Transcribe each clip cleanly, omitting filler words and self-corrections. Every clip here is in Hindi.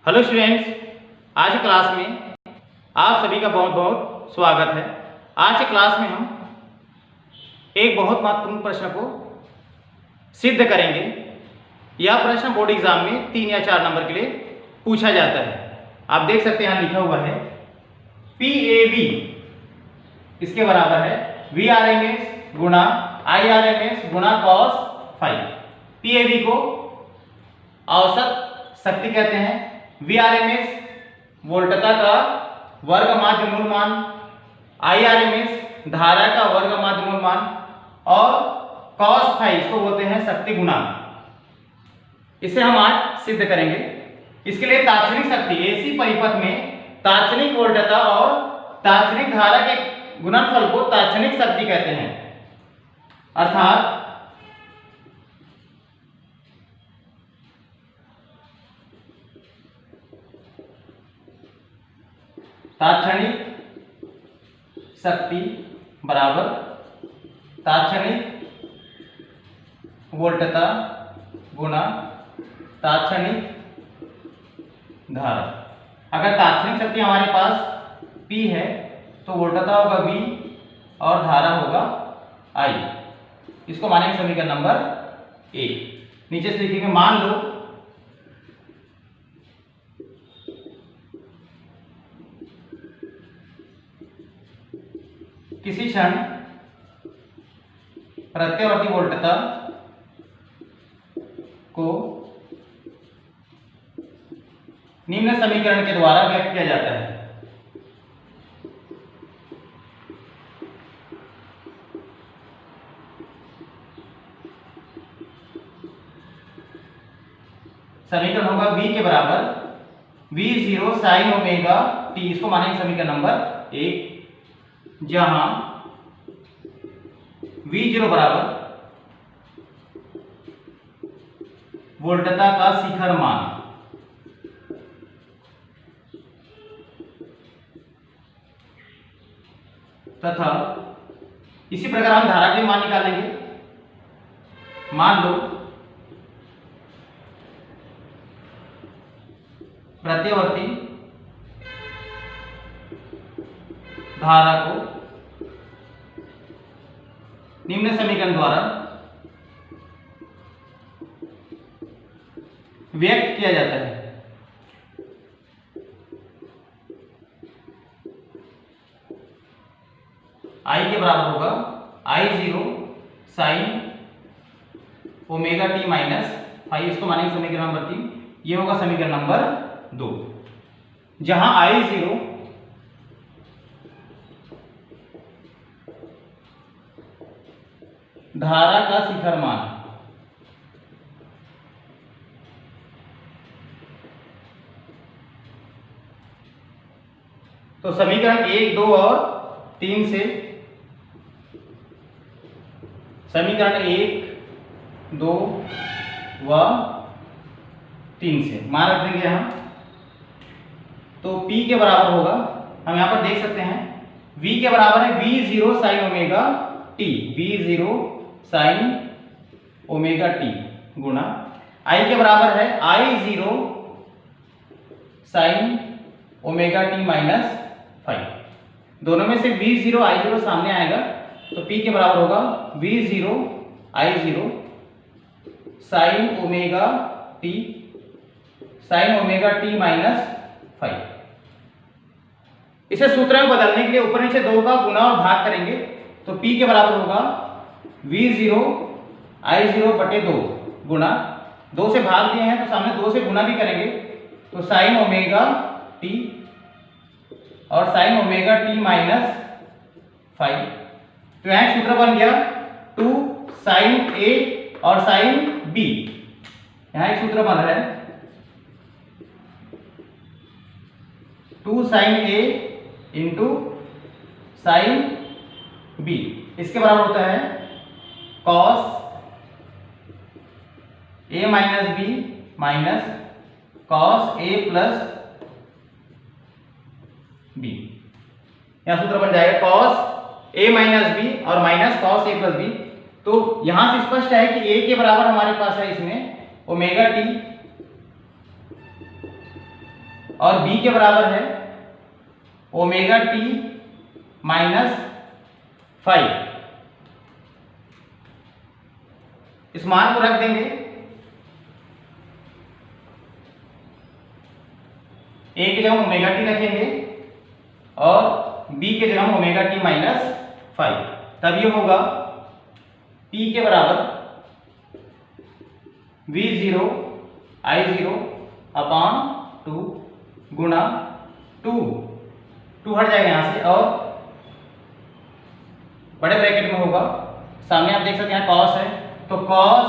हेलो स्टूडेंट्स, आज की क्लास में आप सभी का बहुत बहुत स्वागत है। आज की क्लास में हम एक बहुत महत्वपूर्ण प्रश्न को सिद्ध करेंगे। यह प्रश्न बोर्ड एग्जाम में 3 या 4 नंबर के लिए पूछा जाता है। आप देख सकते हैं यहाँ लिखा हुआ है PAV इसके बराबर है VRMS गुणा IRMS गुणा cos फाई। PAV को औसत शक्ति कहते हैं, VRMS वोल्टता का वर्ग माध्य मूल मान, IRMS धारा का वर्ग माध्य मूल मान और cos फाई इसको बोलते हैं शक्ति गुणांक। इसे हम आज सिद्ध करेंगे। इसके लिए तात्क्षणिक शक्ति AC परिपथ में तात्क्षणिक वोल्टता और तात्क्षणिक धारा के गुणनफल को तात्क्षणिक शक्ति कहते हैं। अर्थात तात्क्षणिक शक्ति बराबर तात्क्षणिक वोल्टता गुणा तात्क्षणिक धारा। अगर तात्क्षणिक शक्ति हमारे पास P है तो वोल्टता होगा V और धारा होगा I। इसको मानेंगे समीकरण नंबर 1। नीचे से लिखेंगे मान लो किसी क्षण प्रत्यावर्ती वोल्टता को निम्न समीकरण के द्वारा व्यक्त किया जाता है। समीकरण होगा V के बराबर V0 sin ओमेगा t। इसको मानेंगे समीकरण नंबर 1, जहां V0 बराबर वोल्टता का शिखर मान तथा इसी प्रकार हम धारा के मान निकालेंगे। मान लो प्रत्यावर्ती धारा को निम्न समीकरण द्वारा व्यक्त किया जाता है। I के बराबर होगा I0 sin omega t minus phi. इसको मानेंगे समीकरण नंबर 3। ये होगा समीकरण नंबर 2, जहां I0 धारा का शिखर मान तो समीकरण 1, 2 और 3 से समीकरण 1, 2 व 3 से मान रख देंगे हम। तो P के बराबर होगा, हम यहां पर देख सकते हैं V के बराबर है V0 sin omega t, V0 sin omega t गुणा I के बराबर है I0 sin omega t minus five. दोनों में से V0 I0 सामने आएगा तो P के बराबर होगा V0 I0 sin omega t minus five. इसे सूत्र में बदलने के लिए ऊपर नीचे 2 का गुणा और भाग करेंगे तो P के बराबर होगा V0 I0 बटे 2 गुणा 2 से भाग दिए हैं तो सामने 2 से गुणा भी करेंगे तो साइन ओमेगा t और sine omega t minus five. तो यहाँ सूत्र बन गया 2 साइन A और साइन B। यहाँ एक सूत्र बन रहा है 2 sine A into sine B। इसके बराबर होता है cos A minus B minus cos A plus B। यहां सूत्र बन जाएगा cos A माइनस B और minus cos A plus B। तो यहां से स्पष्ट है कि A के बराबर हमारे पास है इसमें ओमेगा टी और b के बराबर है ओमेगा टी माइनस 5। इस मान को रख देंगे, a की जगह ओमेगा टी रखेंगे और b के जगह ओमेगा टी माइनस 5। तब ये होगा p के बराबर v0 I0 अपॉन 2 गुणा 2 हट जाएगा यहां से और बड़े ब्रैकेट में होगा, सामने आप देख सकते हैं कॉस है, तो कॉस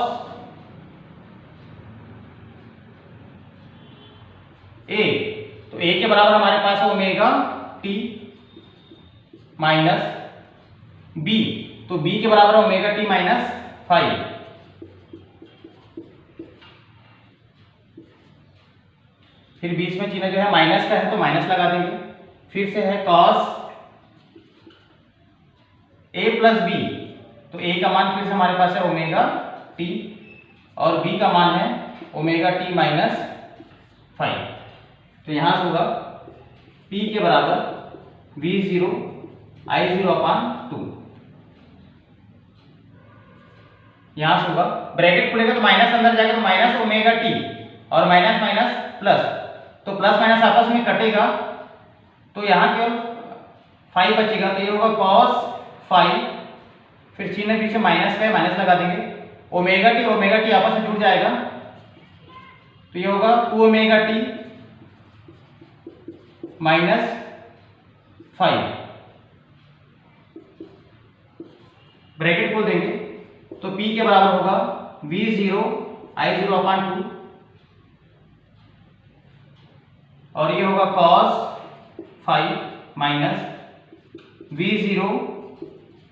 ए, तो a के बराबर हमारे पास है ओमेगा टी माइनस b, तो b के बराबर है ओमेगा टी माइनस 5। फिर बीच में चिन्ह जो है माइनस का है तो माइनस लगा देंगे। फिर से है cos a प्लस b, तो a का मान फिर से हमारे पास है ओमेगा टी और b का मान है ओमेगा टी माइनस 5। तो यहां से होगा p के बराबर v0 I0 अपान 2। यहां से होगा ब्रैकेट खुलेगा तो माइनस अंदर जाएगा तो माइनस ओमेगा टी और माइनस माइनस प्लस, तो प्लस माइनस आपस में कटेगा तो यहाँ केवल 5 बचेगा, तो ये होगा cos 5, फिर चिन्ह पीछे माइनस का है माइनस लगा देंगे, ओमेगा टी आपस में जुड़ जाएगा तो ये होगा 2 ओमेगा टी माइनस 5। ब्रैकेट खोल देंगे तो p के बराबर होगा v0 I0 अपान 2 और ये होगा cos 5 minus v0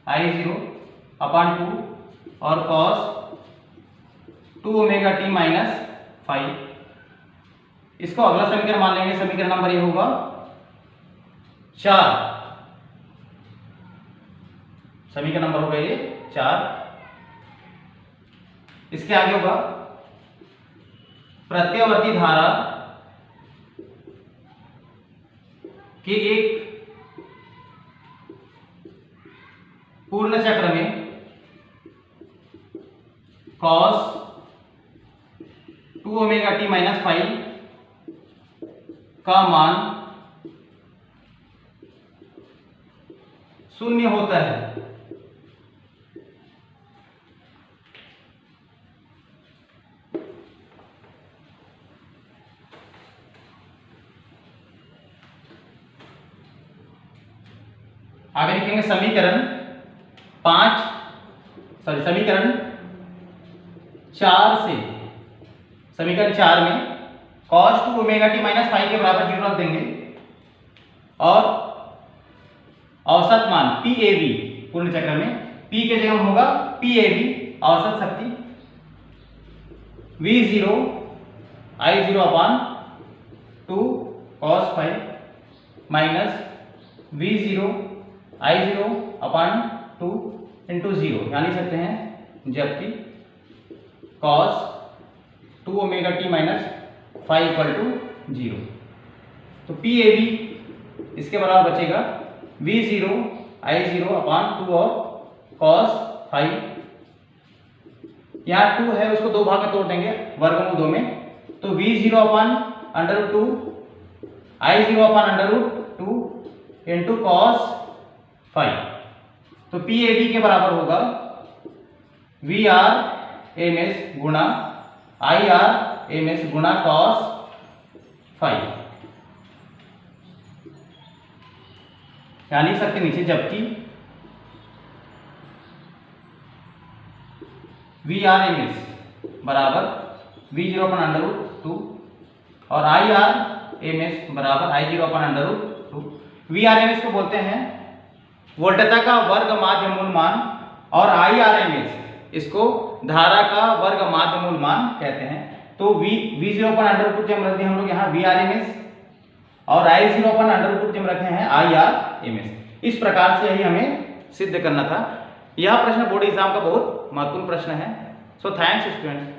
I0 upon 2 और cos 2 ओमेगा टी माइनस 5। इसको अगला समीकरण मान लेंगे, समीकरण नंबर ये होगा 4। समीकरण नंबर होगा ये 4। इसके आगे होगा प्रत्यावर्ती धारा कि एक पूर्ण चक्र में cos 2 ओमेगा टी माइनस 5 का मान 0 होता है। आगे लिखेंगे समीकरण 4 से, समीकरण 4 में cos 2 ओमेगा टी माइनस 5 के बराबर 0 रख देंगे और औसत मान PAV पूर्ण चक्र में P के जगह होगा PAV औसत शक्ति V0 I0 upon 2 cos 5 minus V0 I0 upon 2 into 0, यानी सकते हैं जबकि cos 2 omega t minus 5 equal to 0, तो PAV इसके बराबर बचेगा V0 I0 अपान 2 और cos 5। यहाँ 2 है उसको दो भाग में तोड़ देंगे वर्गमूल 2 में, तो V0 अपान √2 I0 अपान √2 इंटू cos 5, तो PAV के बराबर होगा VRMS गुणा IRMS गुणा cos 5, यानी सकते नीचे जबकि VRMS बराबर V0 अपान √2 और IRMS बराबर I0 अपान √2। VRMS को बोलते हैं वोल्टता का वर्ग माध्य मूल मान और IRMS इसको धारा का वर्ग माध्य मूल मान कहते हैं। तो V0 अपान √2 जब रख दिए हम लोग यहाँ VRMS और I0 अपान √2 जब रखे हैं IRMS। इस प्रकार से ही हमें सिद्ध करना था। यह प्रश्न बोर्ड एग्जाम का बहुत महत्वपूर्ण प्रश्न है। So thanks students.